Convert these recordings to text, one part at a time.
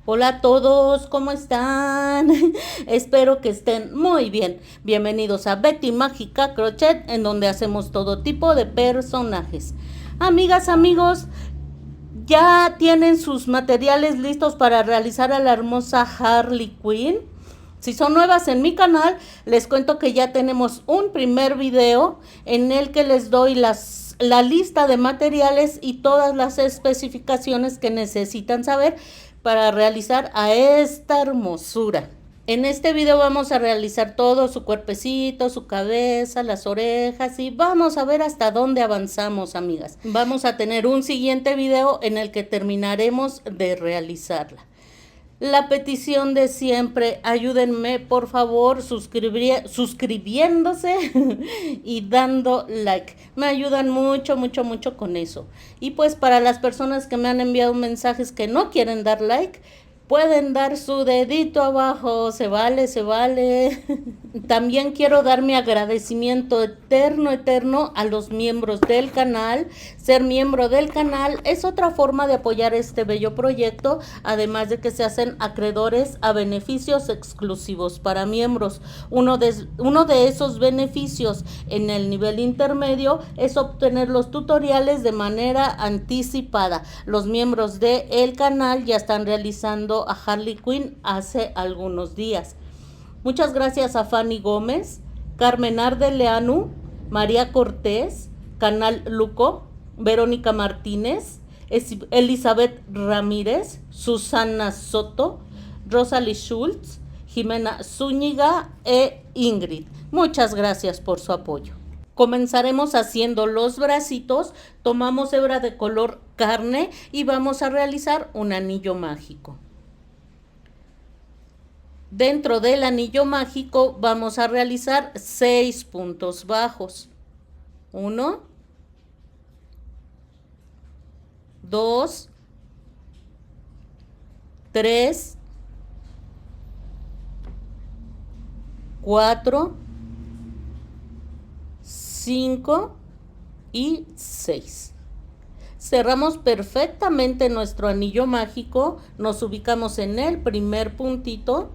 Hola a todos, ¿cómo están? Espero que estén muy bien. Bienvenidos a Betty Mágica Crochet, en donde hacemos todo tipo de personajes. Amigas, amigos, ya tienen sus materiales listos para realizar a la hermosa Harley Quinn. Si son nuevas en mi canal, les cuento que ya tenemos un primer video en el que les doy la lista de materiales y todas las especificaciones que necesitan saber para realizar a esta hermosura. En este video vamos a realizar todo su cuerpecito, su cabeza, las orejas y vamos a ver hasta dónde avanzamos, amigas. Vamos a tener un siguiente video en el que terminaremos de realizarla. La petición de siempre, ayúdenme por favor suscribiéndose y dando like. Me ayudan mucho, mucho, mucho con eso. Y pues para las personas que me han enviado mensajes que no quieren dar like, pueden dar su dedito abajo, se vale, se vale. También quiero dar mi agradecimiento eterno, eterno a los miembros del canal. Ser miembro del canal es otra forma de apoyar este bello proyecto, además de que se hacen acreedores a beneficios exclusivos para miembros. Uno de esos beneficios en el nivel intermedio es obtener los tutoriales de manera anticipada. Los miembros del canal ya están realizando a Harley Quinn hace algunos días. Muchas gracias a Fanny Gómez, Carmen Ardeleanu, María Cortés, Canal Luco, Verónica Martínez, Elizabeth Ramírez, Susana Soto, Rosalie Schultz, Jimena Zúñiga e Ingrid. Muchas gracias por su apoyo. Comenzaremos haciendo los bracitos, tomamos hebra de color carne y vamos a realizar un anillo mágico. Dentro del anillo mágico vamos a realizar 6 puntos bajos. 1, 2, 3, 4, 5 y 6. Cerramos perfectamente nuestro anillo mágico, nos ubicamos en el primer puntito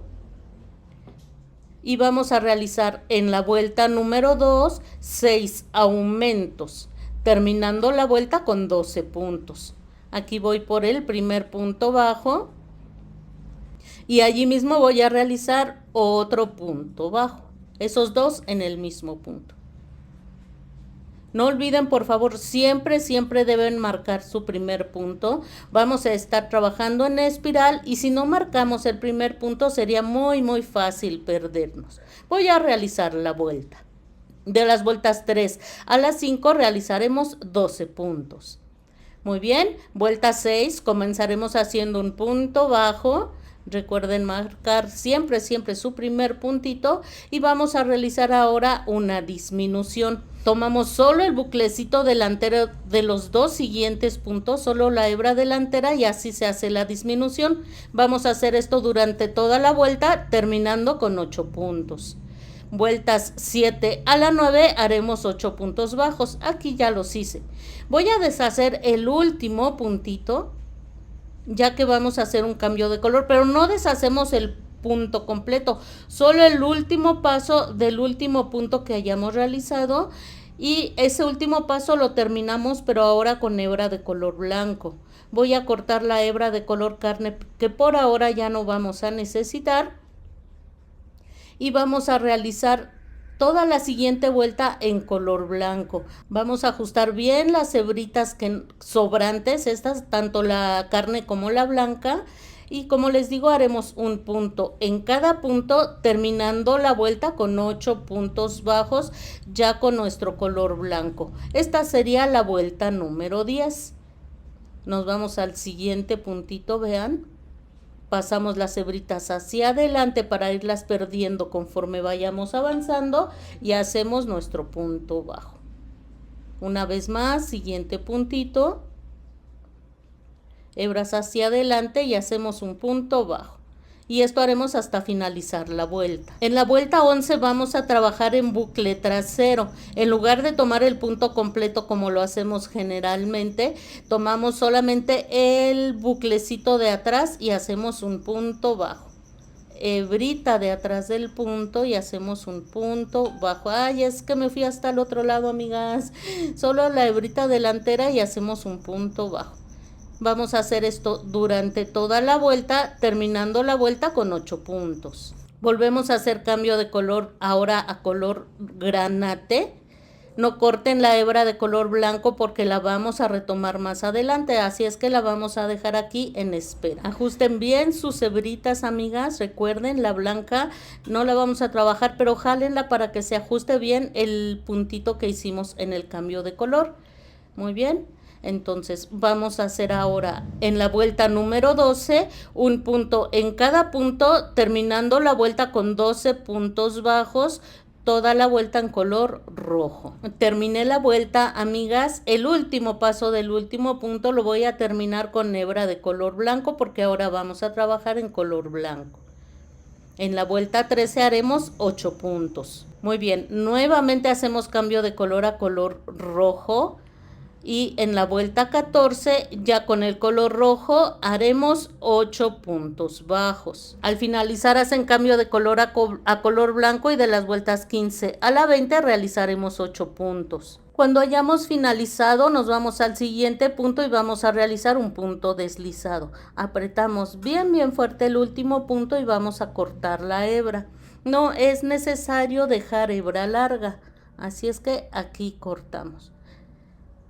y vamos a realizar en la vuelta número 2 6 aumentos, terminando la vuelta con 12 puntos. Aquí voy por el primer punto bajo y allí mismo voy a realizar otro punto bajo, esos dos en el mismo punto. No olviden, por favor, siempre deben marcar su primer punto. Vamos a estar trabajando en espiral y si no marcamos el primer punto sería muy fácil perdernos. Voy a realizar la vuelta. De las vueltas 3 a las 5 realizaremos 12 puntos. Muy bien, vuelta 6 comenzaremos haciendo un punto bajo. Recuerden marcar siempre su primer puntito y vamos a realizar ahora una disminución. Tomamos solo el buclecito delantero de los dos siguientes puntos, solo la hebra delantera y así se hace la disminución. Vamos a hacer esto durante toda la vuelta, terminando con 8 puntos. Vueltas 7 a la 9 haremos 8 puntos bajos. Aquí ya los hice. Voy a deshacer el último puntito, ya que vamos a hacer un cambio de color, pero no deshacemos el punto completo, solo el último paso del último punto que hayamos realizado y ese último paso lo terminamos, pero ahora con hebra de color blanco. Voy a cortar la hebra de color carne que por ahora ya no vamos a necesitar y vamos a realizar toda la siguiente vuelta en color blanco. Vamos a ajustar bien las hebritas sobrantes, estas, tanto la carne como la blanca. Y como les digo, haremos un punto en cada punto, terminando la vuelta con 8 puntos bajos, ya con nuestro color blanco. Esta sería la vuelta número 10. Nos vamos al siguiente puntito, vean. Pasamos las hebritas hacia adelante para irlas perdiendo conforme vayamos avanzando y hacemos nuestro punto bajo. Una vez más, siguiente puntito, hebras hacia adelante y hacemos un punto bajo. y esto haremos hasta finalizar la vuelta. En la vuelta 11 vamos a trabajar en bucle trasero. En lugar de tomar el punto completo como lo hacemos generalmente, tomamos solamente el buclecito de atrás y hacemos un punto bajo. Hebrita de atrás del punto y hacemos un punto bajo. Ay, es que me fui hasta el otro lado, amigas. Solo la hebrita delantera y hacemos un punto bajo. Vamos a hacer esto durante toda la vuelta, terminando la vuelta con 8 puntos. Volvemos a hacer cambio de color ahora a color granate. No corten la hebra de color blanco porque la vamos a retomar más adelante, así es que la vamos a dejar aquí en espera. Ajusten bien sus hebritas, amigas. Recuerden, la blanca no la vamos a trabajar, pero jálenla para que se ajuste bien el puntito que hicimos en el cambio de color. Muy bien. Entonces vamos a hacer ahora en la vuelta número 12 un punto en cada punto, terminando la vuelta con 12 puntos bajos, toda la vuelta en color rojo. Terminé la vuelta, amigas. El último paso del último punto lo voy a terminar con hebra de color blanco porque ahora vamos a trabajar en color blanco. En la vuelta 13 haremos 8 puntos. Muy bien, nuevamente hacemos cambio de color a color rojo. Y en la vuelta 14, ya con el color rojo, haremos 8 puntos bajos. Al finalizar hacen cambio de color a color blanco y de las vueltas 15 a la 20 realizaremos 8 puntos. Cuando hayamos finalizado nos vamos al siguiente punto y vamos a realizar un punto deslizado. Apretamos bien fuerte el último punto y vamos a cortar la hebra. No es necesario dejar hebra larga, así es que aquí cortamos.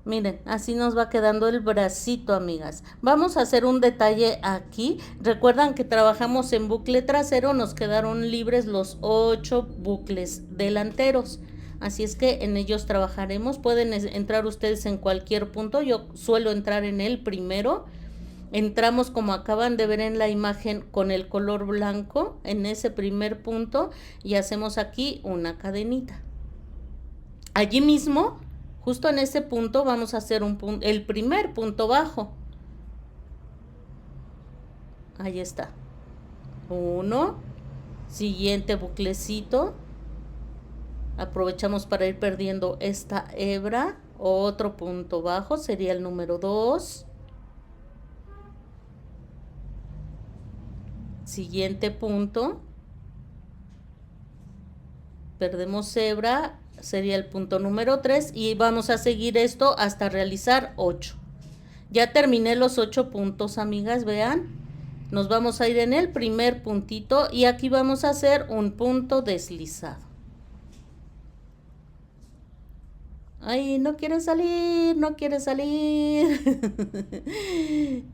Miren, así nos va quedando el bracito, amigas. Vamos a hacer un detalle aquí. Recuerdan que trabajamos en bucle trasero, nos quedaron libres los 8 bucles delanteros. Así es que en ellos trabajaremos. Pueden entrar ustedes en cualquier punto. Yo suelo entrar en el primero. Entramos, como acaban de ver en la imagen, con el color blanco en ese primer punto y hacemos aquí una cadenita. Allí mismo, justo en ese punto, vamos a hacer el primer punto bajo. Ahí está. 1, siguiente buclecito. Aprovechamos para ir perdiendo esta hebra. Otro punto bajo, sería el número 2. Siguiente punto. Perdemos hebra, sería el punto número 3 y vamos a seguir esto hasta realizar 8. Ya terminé los 8 puntos, amigas, vean. Nos vamos a ir en el primer puntito y aquí vamos a hacer un punto deslizado. Ay, no quiere salir, no quiere salir.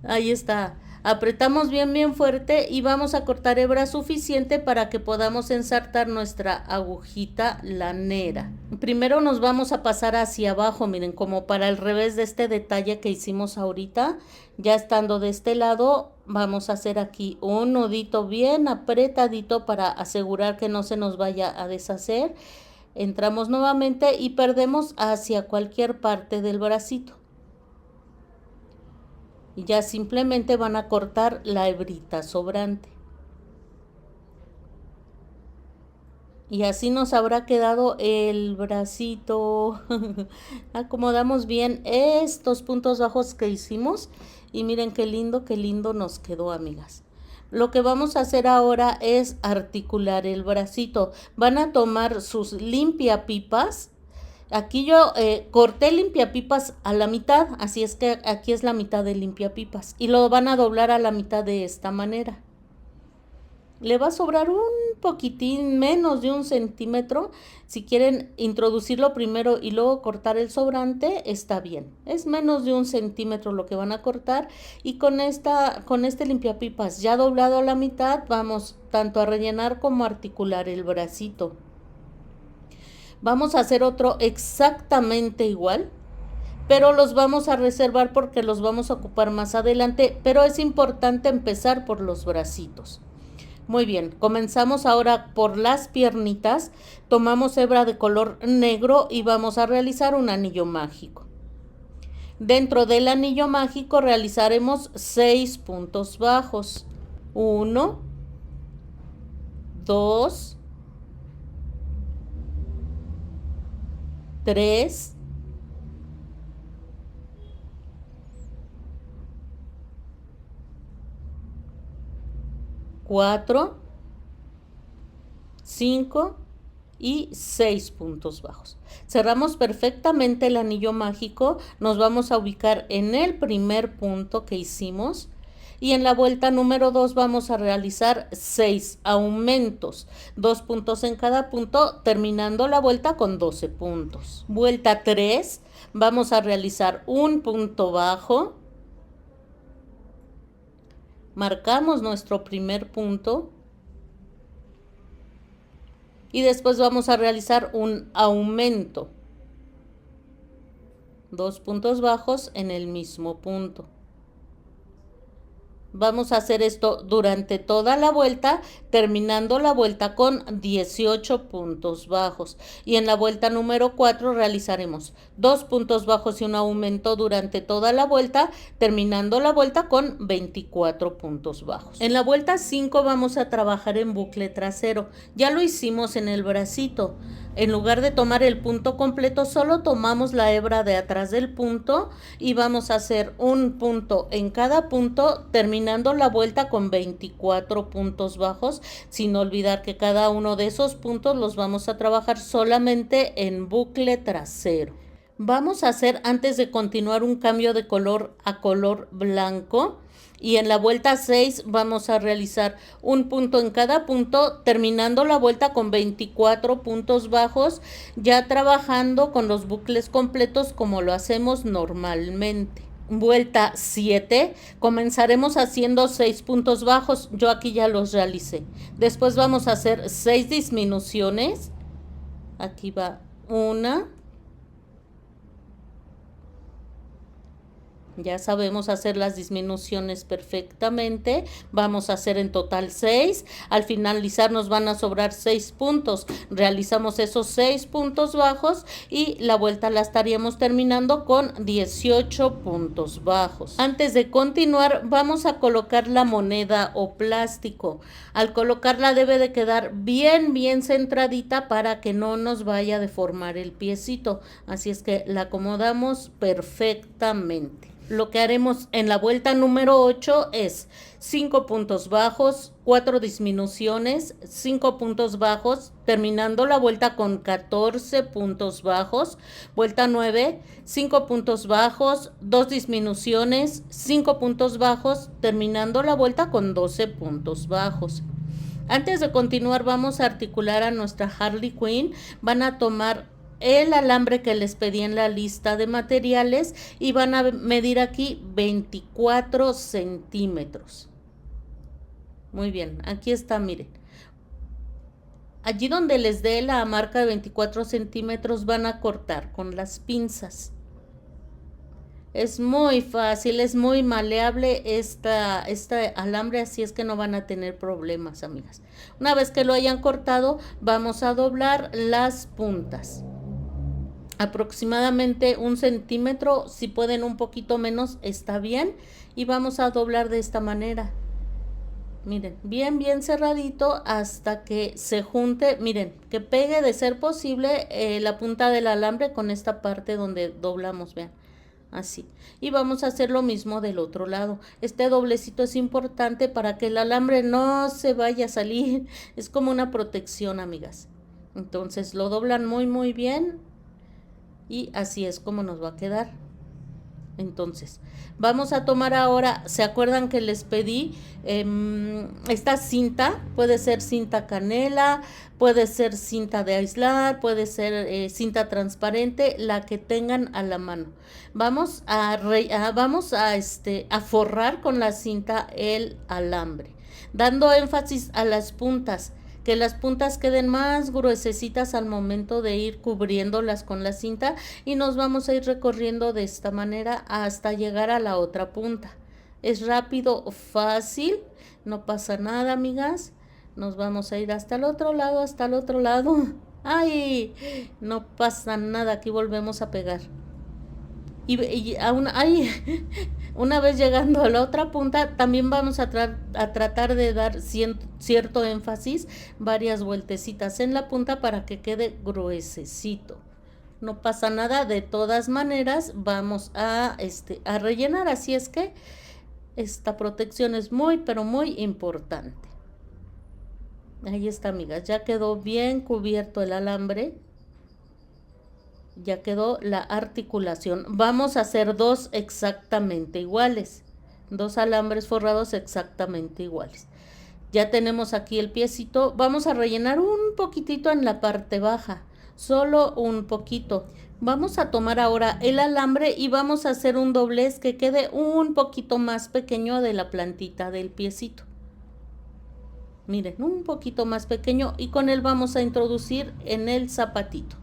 Ahí está. Apretamos bien fuerte y vamos a cortar hebra suficiente para que podamos ensartar nuestra agujita lanera. Primero nos vamos a pasar hacia abajo, miren, como para el revés de este detalle que hicimos ahorita. Ya estando de este lado, vamos a hacer aquí un nudito bien apretadito para asegurar que no se nos vaya a deshacer. Entramos nuevamente y perdemos hacia cualquier parte del bracito. Y ya simplemente van a cortar la hebrita sobrante. Y así nos habrá quedado el bracito. Acomodamos bien estos puntos bajos que hicimos. Y miren qué lindo nos quedó, amigas. Lo que vamos a hacer ahora es articular el bracito. Van a tomar sus limpiapipas. Aquí yo corté limpiapipas a la mitad, así es que aquí es la mitad de limpiapipas. Y lo van a doblar a la mitad de esta manera. Le va a sobrar un poquitín menos de 1 centímetro. Si quieren introducirlo primero y luego cortar el sobrante, está bien. Es menos de 1 centímetro lo que van a cortar. Y con este limpiapipas ya doblado a la mitad, vamos tanto a rellenar como a articular el bracito. Vamos a hacer otro exactamente igual, pero los vamos a reservar porque los vamos a ocupar más adelante, pero es importante empezar por los bracitos. Muy bien, comenzamos ahora por las piernitas, tomamos hebra de color negro y vamos a realizar un anillo mágico. Dentro del anillo mágico realizaremos 6 puntos bajos. 1, 2, 3, 4, 5 y 6 puntos bajos. Cerramos perfectamente el anillo mágico, nos vamos a ubicar en el primer punto que hicimos y en la vuelta número 2 vamos a realizar 6 aumentos, 2 puntos en cada punto, terminando la vuelta con 12 puntos. Vuelta 3, vamos a realizar un punto bajo, marcamos nuestro primer punto y después vamos a realizar un aumento, 2 puntos bajos en el mismo punto. Vamos a hacer esto durante toda la vuelta, terminando la vuelta con 18 puntos bajos. Y en la vuelta número 4 realizaremos 2 puntos bajos y un aumento durante toda la vuelta, terminando la vuelta con 24 puntos bajos. En la vuelta 5 vamos a trabajar en bucle trasero. Ya lo hicimos en el bracito. En lugar de tomar el punto completo, solo tomamos la hebra de atrás del punto y vamos a hacer un punto en cada punto, terminando la vuelta con 24 puntos bajos, sin olvidar que cada uno de esos puntos los vamos a trabajar solamente en bucle trasero. Vamos a hacer, antes de continuar, un cambio de color a color blanco. Y en la vuelta 6 vamos a realizar un punto en cada punto, terminando la vuelta con 24 puntos bajos, ya trabajando con los bucles completos como lo hacemos normalmente. Vuelta 7, comenzaremos haciendo 6 puntos bajos, yo aquí ya los realicé. Después vamos a hacer 6 disminuciones, aquí va una. Ya sabemos hacer las disminuciones perfectamente. Vamos a hacer en total 6. Al finalizar nos van a sobrar 6 puntos. Realizamos esos 6 puntos bajos y la vuelta la estaríamos terminando con 18 puntos bajos. Antes de continuar, vamos a colocar la moneda o plástico. Al colocarla debe de quedar bien centradita para que no nos vaya a deformar el piecito. Así es que la acomodamos perfectamente. Lo que haremos en la vuelta número 8 es 5 puntos bajos, 4 disminuciones, 5 puntos bajos, terminando la vuelta con 14 puntos bajos. Vuelta 9, 5 puntos bajos, 2 disminuciones, 5 puntos bajos, terminando la vuelta con 12 puntos bajos. Antes de continuar, vamos a articular a nuestra Harley Quinn. Van a tomar el alambre que les pedí en la lista de materiales y van a medir aquí 24 centímetros. Muy bien, aquí está, miren. Allí donde les dé la marca de 24 centímetros van a cortar con las pinzas. Es muy fácil, es muy maleable este alambre, así es que no van a tener problemas, amigas. Una vez que lo hayan cortado, vamos a doblar las puntas. Aproximadamente 1 centímetro, si pueden un poquito menos está bien, y vamos a doblar de esta manera. Miren, bien cerradito hasta que se junte, miren, que pegue de ser posible la punta del alambre con esta parte donde doblamos, vean, así. Y vamos a hacer lo mismo del otro lado. Este doblecito es importante para que el alambre no se vaya a salir, es como una protección, amigas. Entonces lo doblan muy bien. Y así es como nos va a quedar. Entonces, vamos a tomar ahora, ¿se acuerdan que les pedí esta cinta? Puede ser cinta canela, puede ser cinta de aislar, puede ser cinta transparente, la que tengan a la mano. Vamos a forrar con la cinta el alambre, dando énfasis a las puntas. Que las puntas queden más gruesecitas al momento de ir cubriéndolas con la cinta y nos vamos a ir recorriendo de esta manera hasta llegar a la otra punta. Es rápido, fácil, no pasa nada, amigas. Nos vamos a ir hasta el otro lado, ¡Ay! No pasa nada, aquí volvemos a pegar. Y aún hay, una vez llegando a la otra punta, también vamos a tratar de dar cierto énfasis, varias vueltecitas en la punta para que quede gruesecito. No pasa nada, de todas maneras vamos a rellenar, así es que esta protección es muy, pero muy importante. Ahí está, amigas, ya quedó bien cubierto el alambre. Ya quedó la articulación. Vamos a hacer dos exactamente iguales. Dos alambres forrados exactamente iguales. Ya tenemos aquí el piecito. Vamos a rellenar un poquitito en la parte baja. Solo un poquito. Vamos a tomar ahora el alambre y vamos a hacer un doblez que quede un poquito más pequeño de la plantita del piecito. Miren, un poquito más pequeño, y con él vamos a introducir en el zapatito.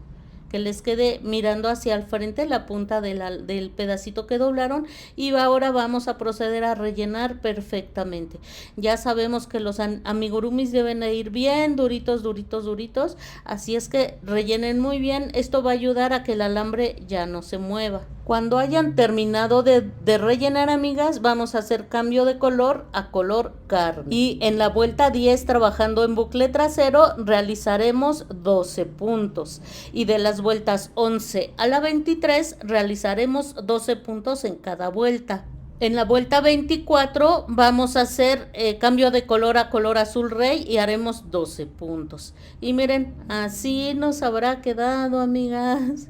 Que les quede mirando hacia el frente la punta del pedacito que doblaron, y ahora vamos a proceder a rellenar perfectamente. Ya sabemos que los amigurumis deben de ir bien duritos, duritos, duritos, así es que rellenen muy bien. Esto va a ayudar a que el alambre ya no se mueva. Cuando hayan terminado de rellenar, amigas, vamos a hacer cambio de color a color carne. Y en la vuelta 10, trabajando en bucle trasero, realizaremos 12 puntos. Y de las vueltas 11 a la 23, realizaremos 12 puntos en cada vuelta. En la vuelta 24 vamos a hacer cambio de color a color azul rey y haremos 12 puntos. Y miren, así nos habrá quedado, amigas.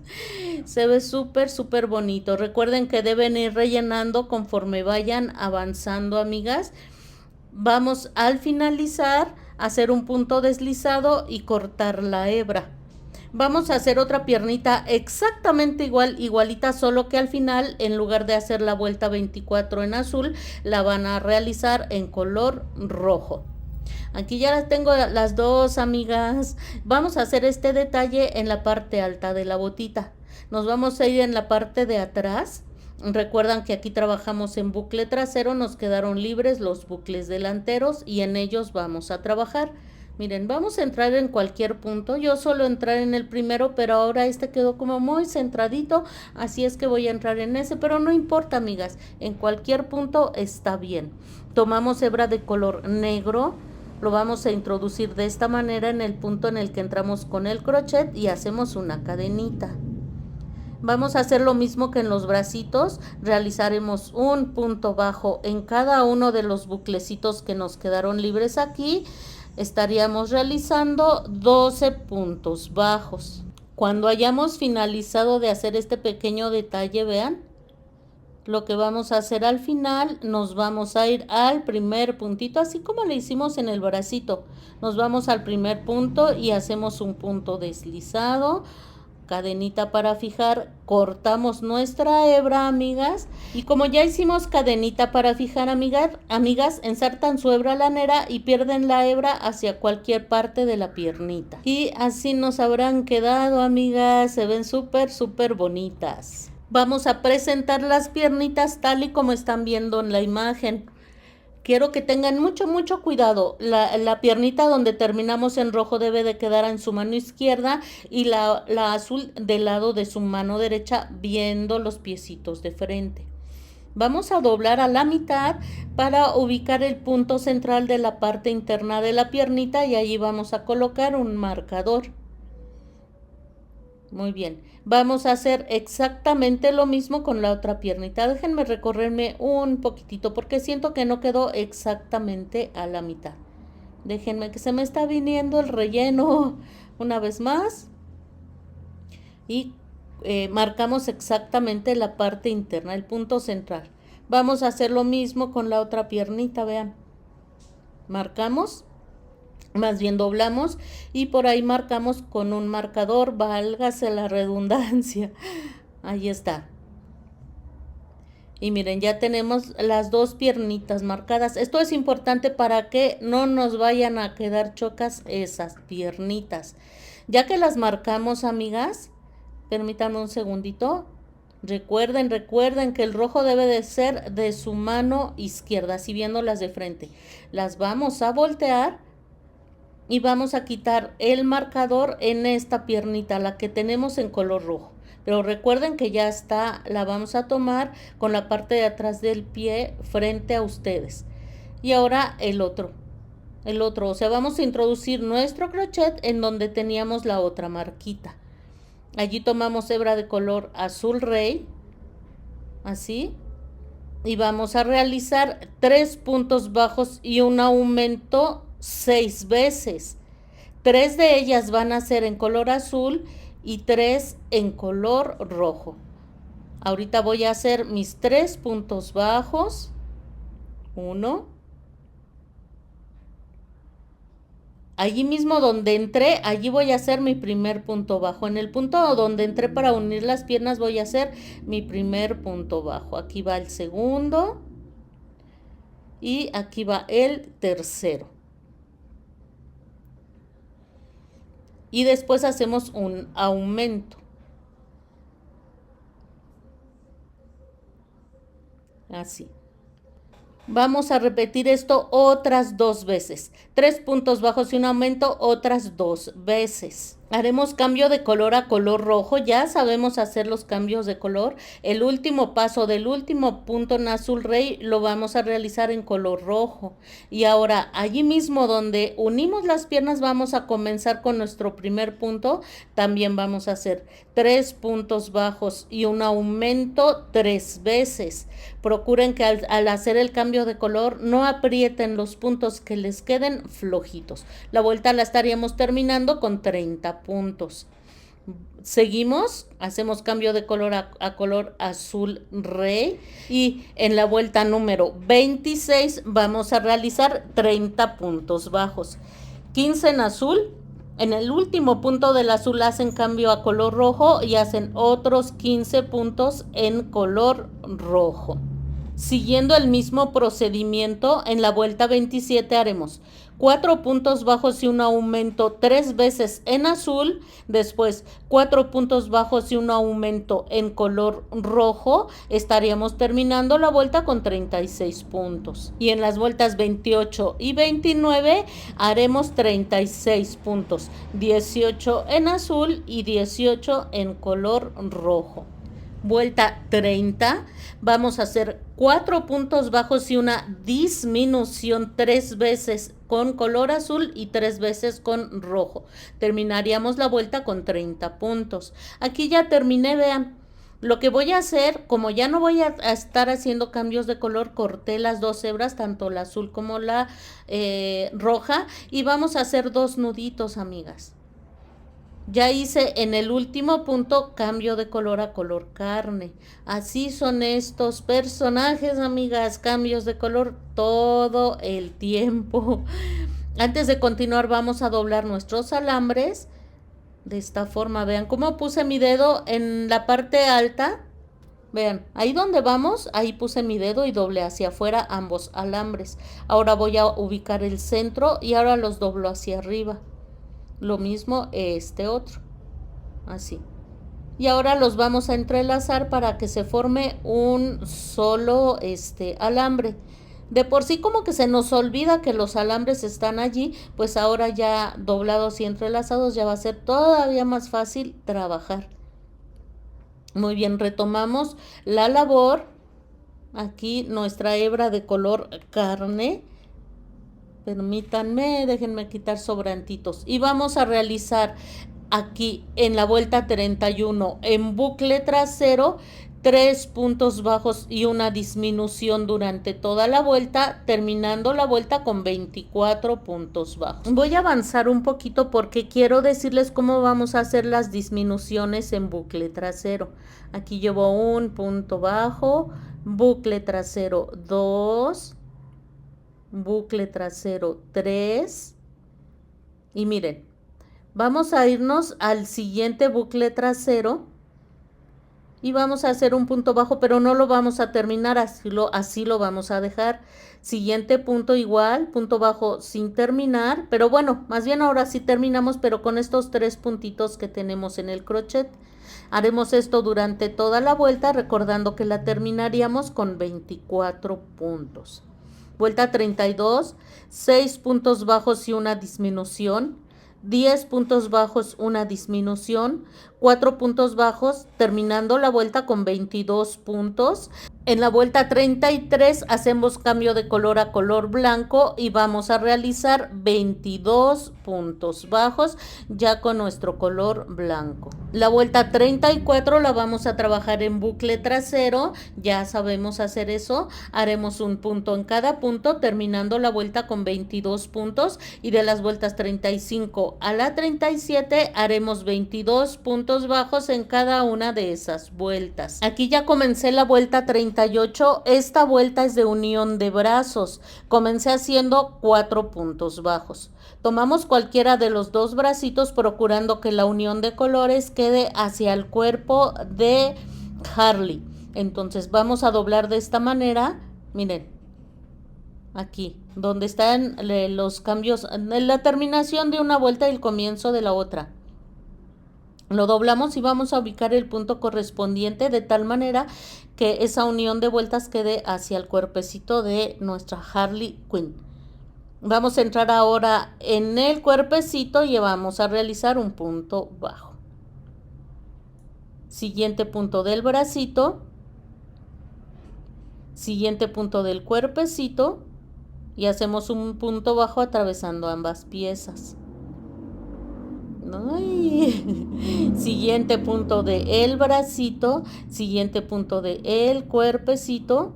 Se ve súper, súper bonito. Recuerden que deben ir rellenando conforme vayan avanzando, amigas. Vamos al finalizar a hacer un punto deslizado y cortar la hebra. Vamos a hacer otra piernita exactamente igualita, solo que al final, en lugar de hacer la vuelta 24 en azul, la van a realizar en color rojo. Aquí ya las tengo las dos, amigas. Vamos a hacer este detalle en la parte alta de la botita. Nos vamos a ir en la parte de atrás. Recuerdan que aquí trabajamos en bucle trasero, nos quedaron libres los bucles delanteros y en ellos vamos a trabajar. Miren, vamos a entrar en cualquier punto. Yo solo entrar en el primero, pero ahora este quedó como muy centradito, así es que voy a entrar en ese, pero no importa, amigas, en cualquier punto está bien. Tomamos hebra de color negro, lo vamos a introducir de esta manera en el punto en el que entramos con el crochet y hacemos una cadenita. Vamos a hacer lo mismo que en los bracitos, realizaremos un punto bajo en cada uno de los buclecitos que nos quedaron libres aquí. Estaríamos realizando 12 puntos bajos. Cuando hayamos finalizado de hacer este pequeño detalle, vean, lo que vamos a hacer al final, nos vamos a ir al primer puntito, así como le hicimos en el bracito. Nos vamos al primer punto y hacemos un punto deslizado, cadenita para fijar, cortamos nuestra hebra, amigas, y como ya hicimos cadenita para fijar, amigas, ensartan su hebra lanera y pierden la hebra hacia cualquier parte de la piernita. Y así nos habrán quedado, amigas, se ven súper, súper bonitas. Vamos a presentar las piernitas tal y como están viendo en la imagen. Quiero que tengan mucho, mucho cuidado. La piernita donde terminamos en rojo debe de quedar en su mano izquierda y la azul del lado de su mano derecha, viendo los piecitos de frente. Vamos a doblar a la mitad para ubicar el punto central de la parte interna de la piernita y allí vamos a colocar un marcador. Muy bien, vamos a hacer exactamente lo mismo con la otra piernita. Déjenme recorrerme un poquitito porque siento que no quedó exactamente a la mitad. Déjenme que se me está viniendo el relleno una vez más. Y marcamos exactamente la parte interna, el punto central. Vamos a hacer lo mismo con la otra piernita, vean. Marcamos. Más bien doblamos y por ahí marcamos con un marcador, válgase la redundancia. Ahí está. Y miren, ya tenemos las dos piernitas marcadas. Esto es importante para que no nos vayan a quedar chocas esas piernitas. Ya que las marcamos, amigas, permítanme un segundito. Recuerden que el rojo debe de ser de su mano izquierda, así viéndolas de frente. Las vamos a voltear. Y vamos a quitar el marcador en esta piernita, la que tenemos en color rojo. Pero recuerden que ya está, la vamos a tomar con la parte de atrás del pie frente a ustedes. Y ahora el otro, o sea, vamos a introducir nuestro crochet en donde teníamos la otra marquita. Allí tomamos hebra de color azul rey, así, y vamos a realizar 3 puntos bajos y un aumento 6 veces. 3 de ellas van a ser en color azul y 3 en color rojo. Ahorita voy a hacer mis 3 puntos bajos. 1. Allí mismo donde entré, allí voy a hacer mi primer punto bajo. En el punto donde entré para unir las piernas voy a hacer mi primer punto bajo. Aquí va el segundo y aquí va el tercero. Y después hacemos un aumento. Así. Vamos a repetir esto otras 2 veces. 3 puntos bajos y un aumento otras 2 veces. Haremos cambio de color a color rojo. Ya sabemos hacer los cambios de color. El último paso del último punto en azul rey lo vamos a realizar en color rojo. Y ahora allí mismo donde unimos las piernas vamos a comenzar con nuestro primer punto. También vamos a hacer 3 puntos bajos y un aumento 3 veces. Procuren que al hacer el cambio de color no aprieten los puntos, que les queden flojitos. La vuelta la estaríamos terminando con 30 puntos. Seguimos, hacemos cambio de color a color azul rey y en la vuelta número 26 vamos a realizar 30 puntos bajos. 15 en azul. En el último punto del azul hacen cambio a color rojo y hacen otros 15 puntos en color rojo. Siguiendo el mismo procedimiento, en la vuelta 27 haremos 4 puntos bajos y un aumento 3 veces en azul, después 4 puntos bajos y un aumento en color rojo. Estaríamos terminando la vuelta con 36 puntos. Y en las vueltas 28 y 29 haremos 36 puntos, 18 en azul y 18 en color rojo. Vuelta 30, vamos a hacer 4 puntos bajos y una disminución 3 veces con color azul y 3 veces con rojo. Terminaríamos la vuelta con 30 puntos. Aquí ya terminé, vean. Lo que voy a hacer, como ya no voy a estar haciendo cambios de color, corté las 2 hebras, tanto la azul como la roja, y vamos a hacer 2 nuditos, amigas. Ya hice en el último punto cambio de color a color carne. Así son estos personajes, amigas, cambios de color todo el tiempo. Antes de continuar vamos a doblar nuestros alambres. De esta forma, vean cómo puse mi dedo en la parte alta. Vean, ahí donde vamos, ahí puse mi dedo y doblé hacia afuera ambos alambres. Ahora voy a ubicar el centro y ahora los doblo hacia arriba. Lo mismo este otro, así. Y ahora los vamos a entrelazar para que se forme un solo alambre. De por sí como que se nos olvida que los alambres están allí, pues ahora ya doblados y entrelazados ya va a ser todavía más fácil trabajar. Muy bien, retomamos la labor. Aquí nuestra hebra de color carne. Permítanme, déjenme quitar sobrantitos. Y vamos a realizar aquí en la vuelta 31 en bucle trasero 3 puntos bajos y una disminución durante toda la vuelta, terminando la vuelta con 24 puntos bajos. Voy a avanzar un poquito porque quiero decirles cómo vamos a hacer las disminuciones en bucle trasero. Aquí llevo un punto bajo, bucle trasero 2, bucle trasero 3 y miren, vamos a irnos al siguiente bucle trasero y vamos a hacer un punto bajo, pero no lo vamos a terminar, así lo vamos a dejar. Siguiente punto igual, punto bajo sin terminar, pero bueno, más bien ahora sí terminamos, pero con estos 3 puntitos que tenemos en el crochet. Haremos esto durante toda la vuelta, recordando que la terminaríamos con 24 puntos. Vuelta 32, 6 puntos bajos y una disminución, 10 puntos bajos, una disminución, 4 puntos bajos, terminando la vuelta con 22 puntos. En la vuelta 33 hacemos cambio de color a color blanco y vamos a realizar 22 puntos bajos ya con nuestro color blanco. La vuelta 34 la vamos a trabajar en bucle trasero, ya sabemos hacer eso, haremos un punto en cada punto terminando la vuelta con 22 puntos y de las vueltas 35 a la 37 haremos 22 puntos bajos en cada una de esas vueltas. Aquí ya comencé la vuelta 38, esta vuelta es de unión de brazos, comencé haciendo 4 puntos bajos. Tomamos cualquiera de los dos bracitos procurando que la unión de colores quede hacia el cuerpo de Harley. Entonces vamos a doblar de esta manera, miren, aquí, donde están los cambios, la terminación de una vuelta y el comienzo de la otra. Lo doblamos y vamos a ubicar el punto correspondiente de tal manera que esa unión de vueltas quede hacia el cuerpecito de nuestra Harley Quinn. Vamos a entrar ahora en el cuerpecito y vamos a realizar un punto bajo. Siguiente punto del bracito. Siguiente punto del cuerpecito. Y hacemos un punto bajo atravesando ambas piezas. Ay. Siguiente punto de el bracito. Siguiente punto de el cuerpecito.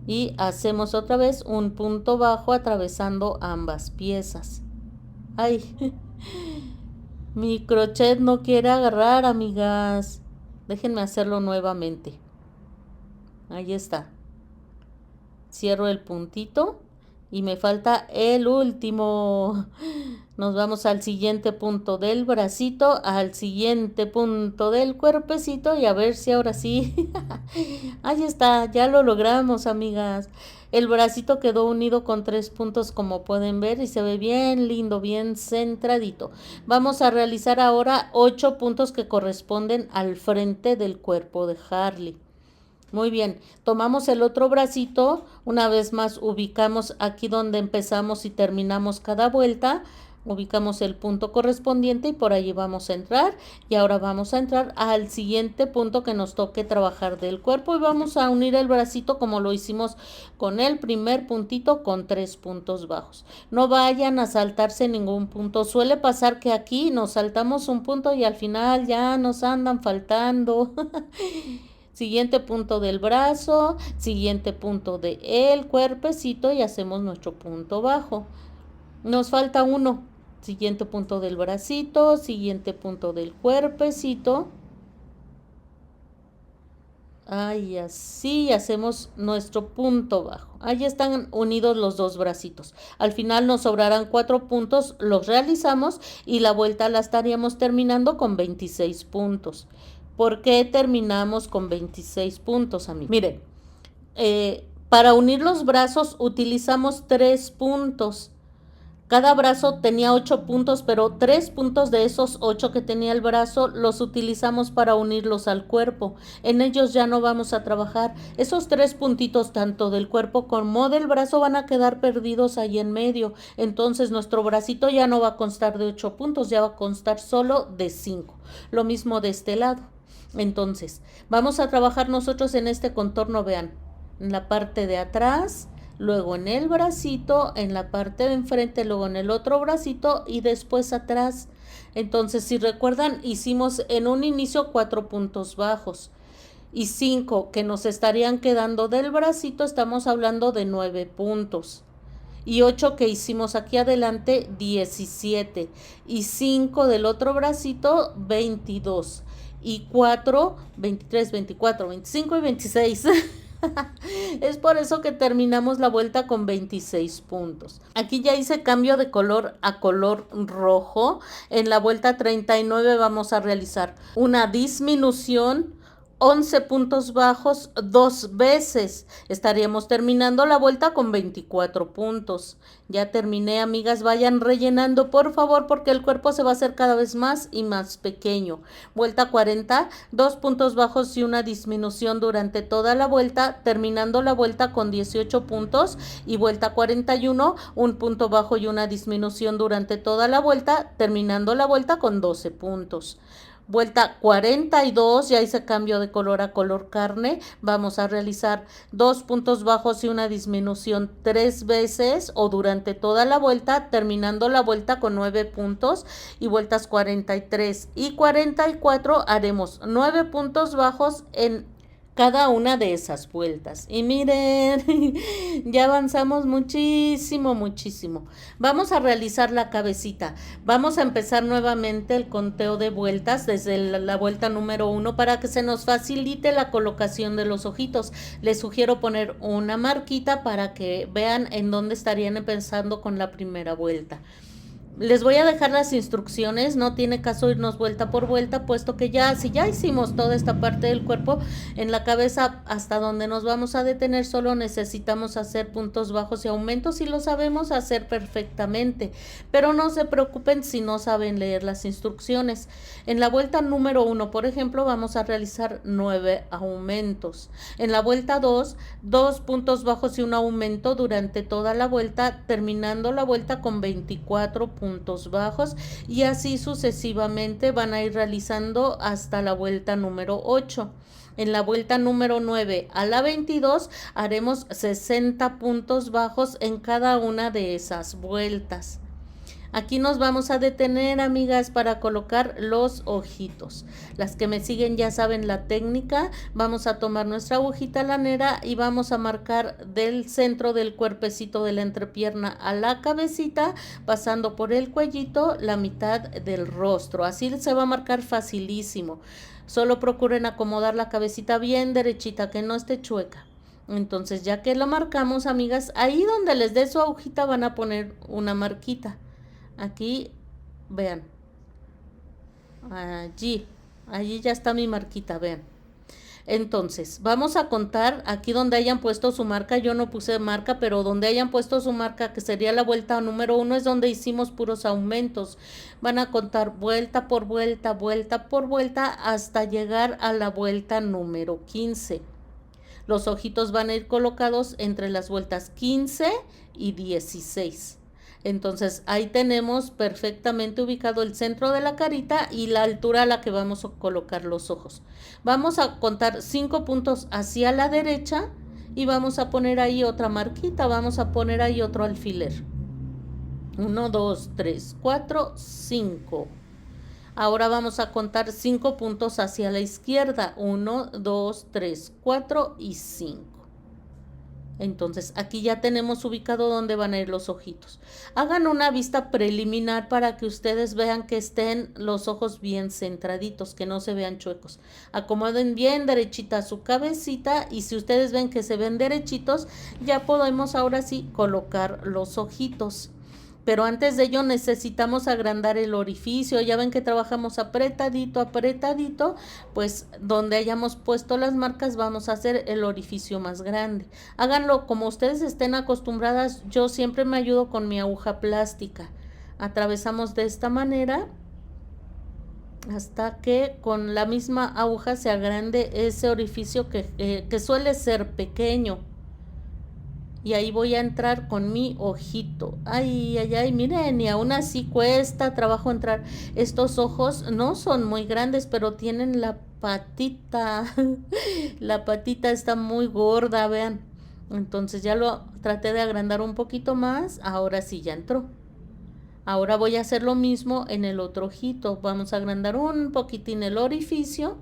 Y hacemos otra vez un punto bajo atravesando ambas piezas. Ay, mi crochet no quiere agarrar, amigas. Déjenme hacerlo nuevamente. Ahí está. Cierro el puntito y me falta el último. Nos vamos al siguiente punto del bracito, al siguiente punto del cuerpecito y a ver si ahora sí. Ahí está, ya lo logramos, amigas. El bracito quedó unido con 3 puntos como pueden ver y se ve bien lindo, bien centradito. Vamos a realizar ahora 8 puntos que corresponden al frente del cuerpo de Harley. Muy bien, tomamos el otro bracito, una vez más ubicamos aquí donde empezamos y terminamos cada vuelta, ubicamos el punto correspondiente y por allí vamos a entrar. Y ahora vamos a entrar al siguiente punto que nos toque trabajar del cuerpo y vamos a unir el bracito como lo hicimos con el primer puntito con 3 puntos bajos. No vayan a saltarse ningún punto, suele pasar que aquí nos saltamos un punto y al final ya nos andan faltando. Siguiente punto del brazo, siguiente punto de el cuerpecito y hacemos nuestro punto bajo. Nos falta uno. Siguiente punto del bracito, siguiente punto del cuerpecito. Ahí así hacemos nuestro punto bajo. Ahí están unidos los dos bracitos. Al final nos sobrarán 4 puntos, los realizamos y la vuelta la estaríamos terminando con 26 puntos. ¿Por qué terminamos con 26 puntos, amigos? Miren, para unir los brazos utilizamos 3 puntos. Cada brazo tenía 8 puntos, pero 3 puntos de esos 8 que tenía el brazo los utilizamos para unirlos al cuerpo. En ellos ya no vamos a trabajar. Esos 3 puntitos, tanto del cuerpo como del brazo, van a quedar perdidos ahí en medio. Entonces nuestro bracito ya no va a constar de 8 puntos, ya va a constar solo de 5. Lo mismo de este lado. Entonces, vamos a trabajar nosotros en este contorno, vean, en la parte de atrás, luego en el bracito, en la parte de enfrente, luego en el otro bracito y después atrás. Entonces, si recuerdan, hicimos en un inicio 4 puntos bajos y 5 que nos estarían quedando del bracito, estamos hablando de 9 puntos. Y 8 que hicimos aquí adelante, 17. Y 5 del otro bracito, 22. Y 4, 23, 24, 25 y 26. Es por eso que terminamos la vuelta con 26 puntos. Aquí ya hice cambio de color a color rojo. En la vuelta 39 vamos a realizar una disminución, 11 puntos bajos 2 veces. Estaríamos terminando la vuelta con 24 puntos. Ya terminé, amigas, vayan rellenando por favor porque el cuerpo se va a hacer cada vez más y más pequeño. Vuelta 40, 2 puntos bajos y una disminución durante toda la vuelta, terminando la vuelta con 18 puntos. Y vuelta 41, un punto bajo y una disminución durante toda la vuelta, terminando la vuelta con 12 puntos. Vuelta 42, ya hice cambio de color a color carne. Vamos a realizar 2 puntos bajos y una disminución 3 veces o durante toda la vuelta, terminando la vuelta con 9 puntos. Y vueltas 43 y 44 haremos 9 puntos bajos en cada una de esas vueltas. Y miren, ya avanzamos muchísimo, muchísimo. Vamos a realizar la cabecita. Vamos a empezar nuevamente el conteo de vueltas desde la vuelta número 1 para que se nos facilite la colocación de los ojitos. Les sugiero poner una marquita para que vean en dónde estarían empezando con la primera vuelta. Les voy a dejar las instrucciones, no tiene caso irnos vuelta por vuelta, puesto que si ya hicimos toda esta parte del cuerpo, en la cabeza hasta donde nos vamos a detener solo necesitamos hacer puntos bajos y aumentos y lo sabemos hacer perfectamente, pero no se preocupen si no saben leer las instrucciones. En la vuelta número 1, por ejemplo, vamos a realizar 9 aumentos. En la vuelta 2, 2 puntos bajos y un aumento durante toda la vuelta, terminando la vuelta con 24 puntos bajos y así sucesivamente van a ir realizando hasta la vuelta número 8. En la vuelta número 9 a la 22 haremos 60 puntos bajos en cada una de esas vueltas. Aquí nos vamos a detener, amigas, para colocar los ojitos. Las que me siguen ya saben la técnica. Vamos a tomar nuestra agujita lanera y vamos a marcar del centro del cuerpecito de la entrepierna a la cabecita, pasando por el cuellito, la mitad del rostro. Así se va a marcar facilísimo. Solo procuren acomodar la cabecita bien derechita, que no esté chueca. Entonces, ya que lo marcamos, amigas, ahí donde les dé su agujita van a poner una marquita. Aquí, vean, allí ya está mi marquita, vean. Entonces, vamos a contar aquí donde hayan puesto su marca. Yo no puse marca, pero donde hayan puesto su marca, que sería la vuelta número 1, es donde hicimos puros aumentos. Van a contar vuelta por vuelta, vuelta por vuelta, hasta llegar a la vuelta número 15. Los ojitos van a ir colocados entre las vueltas 15 y 16. Entonces ahí tenemos perfectamente ubicado el centro de la carita y la altura a la que vamos a colocar los ojos. Vamos a contar 5 puntos hacia la derecha y vamos a poner ahí otra marquita, vamos a poner ahí otro alfiler. 1, 2, 3, 4, 5. Ahora vamos a contar 5 puntos hacia la izquierda. 1, 2, 3, 4 y 5. Entonces aquí ya tenemos ubicado dónde van a ir los ojitos. Hagan una vista preliminar para que ustedes vean que estén los ojos bien centraditos, que no se vean chuecos. Acomoden bien derechita su cabecita y si ustedes ven que se ven derechitos, ya podemos ahora sí colocar los ojitos. Pero antes de ello necesitamos agrandar el orificio. Ya ven que trabajamos apretadito, apretadito. Pues donde hayamos puesto las marcas vamos a hacer el orificio más grande. Háganlo como ustedes estén acostumbradas. Yo siempre me ayudo con mi aguja plástica. Atravesamos de esta manera hasta que con la misma aguja se agrande ese orificio que suele ser pequeño. Y ahí voy a entrar con mi ojito. Ay, ay, ay, miren, y aún así cuesta trabajo entrar. Estos ojos no son muy grandes, pero tienen la patita. La patita está muy gorda, vean. Entonces ya lo traté de agrandar un poquito más. Ahora sí ya entró. Ahora voy a hacer lo mismo en el otro ojito. Vamos a agrandar un poquitín el orificio.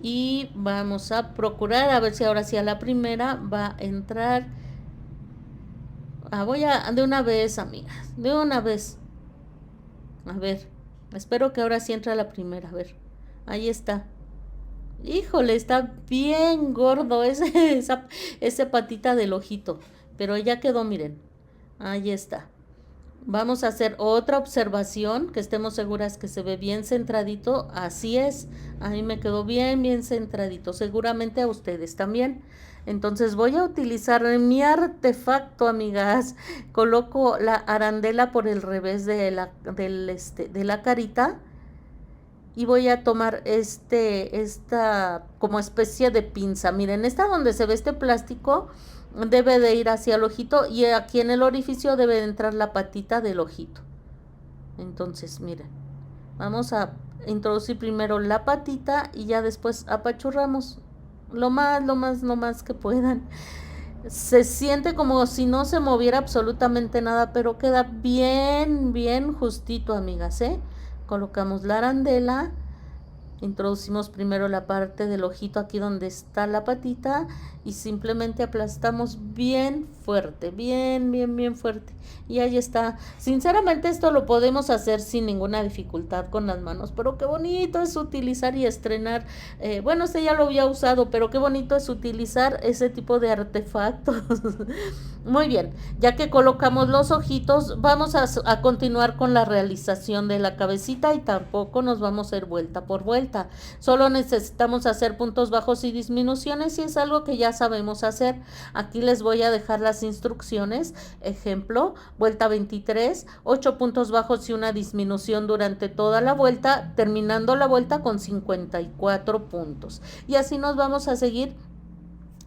Y vamos a procurar a ver si ahora sí a la primera va a entrar. Voy a de una vez, amigas, de una vez. A ver, espero que ahora sí entre a la primera. A ver, ahí está. Híjole, está bien gordo ese patita del ojito. Pero ya quedó, miren. Ahí está. Vamos a hacer otra observación, que estemos seguras que se ve bien centradito. Así es, a mí me quedó bien centradito, seguramente a ustedes también. Entonces voy a utilizar mi artefacto, amigas. Coloco la arandela por el revés de la carita y voy a tomar esta como especie de pinza. Miren, esta donde se ve este plástico debe de ir hacia el ojito y aquí en el orificio debe de entrar la patita del ojito. Entonces, miren, vamos a introducir primero la patita y ya después apachurramos lo más que puedan. Se siente como si no se moviera absolutamente nada, pero queda bien justito, amigas, ¿eh? Colocamos la arandela, introducimos primero la parte del ojito aquí donde está la patita y simplemente aplastamos bien fuerte, bien fuerte. Y ahí está. Sinceramente esto lo podemos hacer sin ninguna dificultad con las manos, pero qué bonito es utilizar y estrenar. Bueno, este ya lo había usado, pero qué bonito es utilizar ese tipo de artefactos. Muy bien, ya que colocamos los ojitos, vamos a continuar con la realización de la cabecita y tampoco nos vamos a ir vuelta por vuelta. Solo necesitamos hacer puntos bajos y disminuciones y es algo que ya sabemos hacer. Aquí les voy a dejar las instrucciones. Ejemplo, vuelta 23, 8 puntos bajos y una disminución durante toda la vuelta, terminando la vuelta con 54 puntos. Y así nos vamos a seguir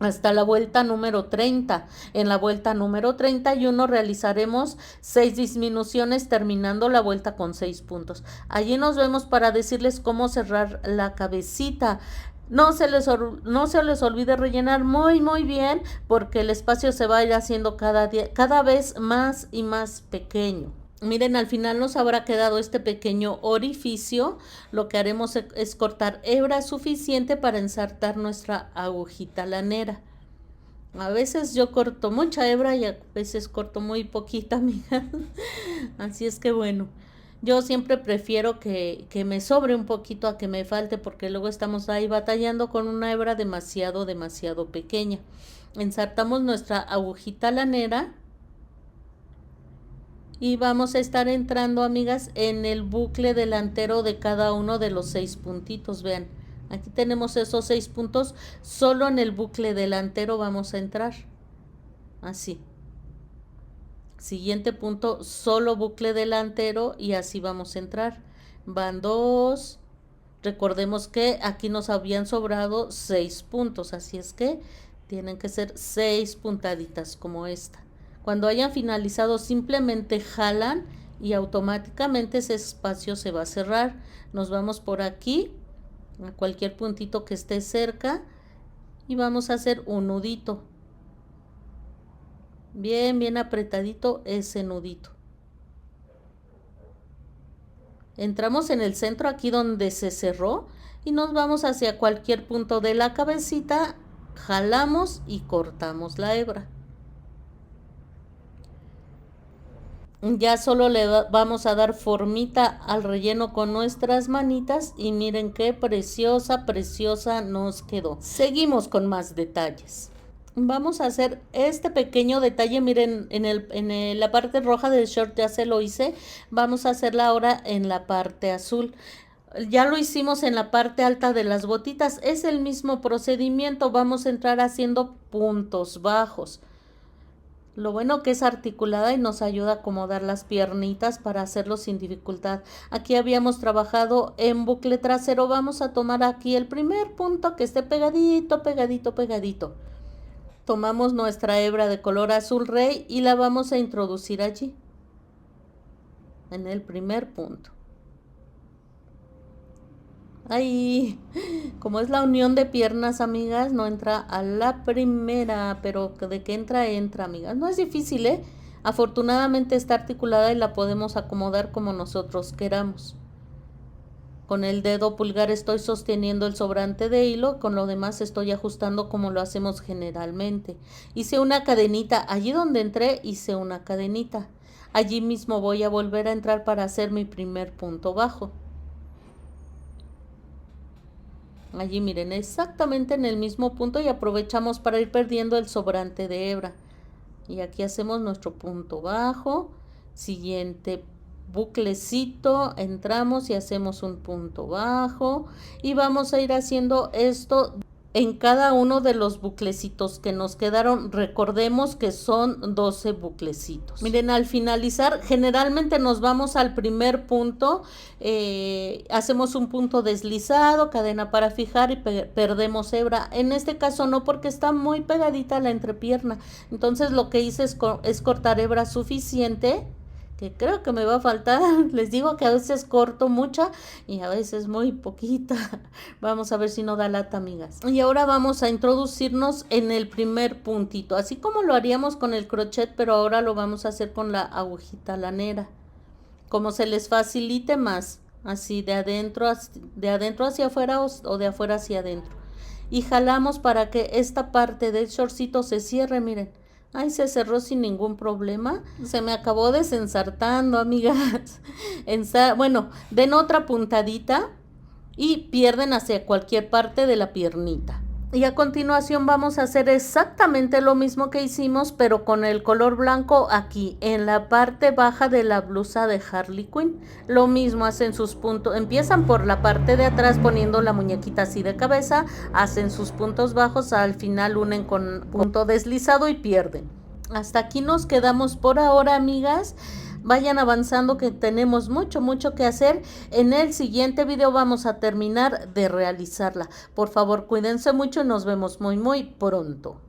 hasta la vuelta número 30. En la vuelta número 31 realizaremos 6 disminuciones terminando la vuelta con 6 puntos. Allí nos vemos para decirles cómo cerrar la cabecita. No se les olvide rellenar muy bien porque el espacio se va a ir haciendo cada vez más y más pequeño. Miren, al final nos habrá quedado este pequeño orificio. Lo que haremos es cortar hebra suficiente para ensartar nuestra agujita lanera. A veces yo corto mucha hebra y a veces corto muy poquita, amiga. Así es que bueno, yo siempre prefiero que me sobre un poquito a que me falte porque luego estamos ahí batallando con una hebra demasiado pequeña. Ensartamos nuestra agujita lanera. Y vamos a estar entrando, amigas, en el bucle delantero de cada uno de los 6 puntitos. Vean, aquí tenemos esos 6 puntos. Solo en el bucle delantero vamos a entrar. Así. Siguiente punto, solo bucle delantero y así vamos a entrar. Van 2. Recordemos que aquí nos habían sobrado 6 puntos, así es que tienen que ser 6 puntaditas como esta. Cuando hayan finalizado simplemente jalan y automáticamente ese espacio se va a cerrar. Nos vamos por aquí a cualquier puntito que esté cerca y vamos a hacer un nudito. Bien apretadito ese nudito. Entramos en el centro aquí donde se cerró y nos vamos hacia cualquier punto de la cabecita, jalamos y cortamos la hebra. Ya solo le vamos a dar formita al relleno con nuestras manitas y miren qué preciosa nos quedó. Seguimos con más detalles. Vamos a hacer este pequeño detalle, miren, en la parte roja del short ya se lo hice. Vamos a hacerla ahora en la parte azul. Ya lo hicimos en la parte alta de las botitas, es el mismo procedimiento. Vamos a entrar haciendo puntos bajos. Lo bueno que es articulada y nos ayuda a acomodar las piernitas para hacerlo sin dificultad. Aquí habíamos trabajado en bucle trasero. Vamos a tomar aquí el primer punto que esté pegadito. Tomamos nuestra hebra de color azul rey y la vamos a introducir allí, en el primer punto. Ahí, como es la unión de piernas, amigas, no entra a la primera, pero de que entra, amigas. No es difícil, ¿eh? Afortunadamente está articulada y la podemos acomodar como nosotros queramos. Con el dedo pulgar estoy sosteniendo el sobrante de hilo, con lo demás estoy ajustando como lo hacemos generalmente. Hice una cadenita, allí donde entré hice una cadenita. Allí mismo voy a volver a entrar para hacer mi primer punto bajo. Allí miren, exactamente en el mismo punto y aprovechamos para ir perdiendo el sobrante de hebra. Y aquí hacemos nuestro punto bajo Siguiente buclecito, entramos y hacemos un punto bajo y vamos a ir haciendo esto en cada uno de los buclecitos que nos quedaron. Recordemos que son 12 buclecitos. Miren, al finalizar generalmente nos vamos al primer punto, hacemos un punto deslizado, cadena para fijar y perdemos hebra. En este caso no, porque está muy pegadita a la entrepierna, entonces lo que hice es cortar hebra suficiente, que creo que me va a faltar. Les digo que a veces corto mucha y a veces muy poquita. Vamos a ver si no da lata, amigas. Y ahora vamos a introducirnos en el primer puntito, así como lo haríamos con el crochet, pero ahora lo vamos a hacer con la agujita lanera, como se les facilite más, así de adentro hacia afuera o de afuera hacia adentro. Y jalamos para que esta parte del shortcito se cierre, miren. Ay, se cerró sin ningún problema. Se me acabó desensartando, amigas. Bueno, den otra puntadita y pierden hacia cualquier parte de la piernita. Y a continuación vamos a hacer exactamente lo mismo que hicimos, pero con el color blanco aquí, en la parte baja de la blusa de Harley Quinn. Lo mismo, hacen sus puntos, empiezan por la parte de atrás poniendo la muñequita así de cabeza, hacen sus puntos bajos, al final unen con punto deslizado y pierden. Hasta aquí nos quedamos por ahora, amigas. Vayan avanzando que tenemos mucho que hacer. En el siguiente video vamos a terminar de realizarla. Por favor, cuídense mucho y nos vemos muy pronto.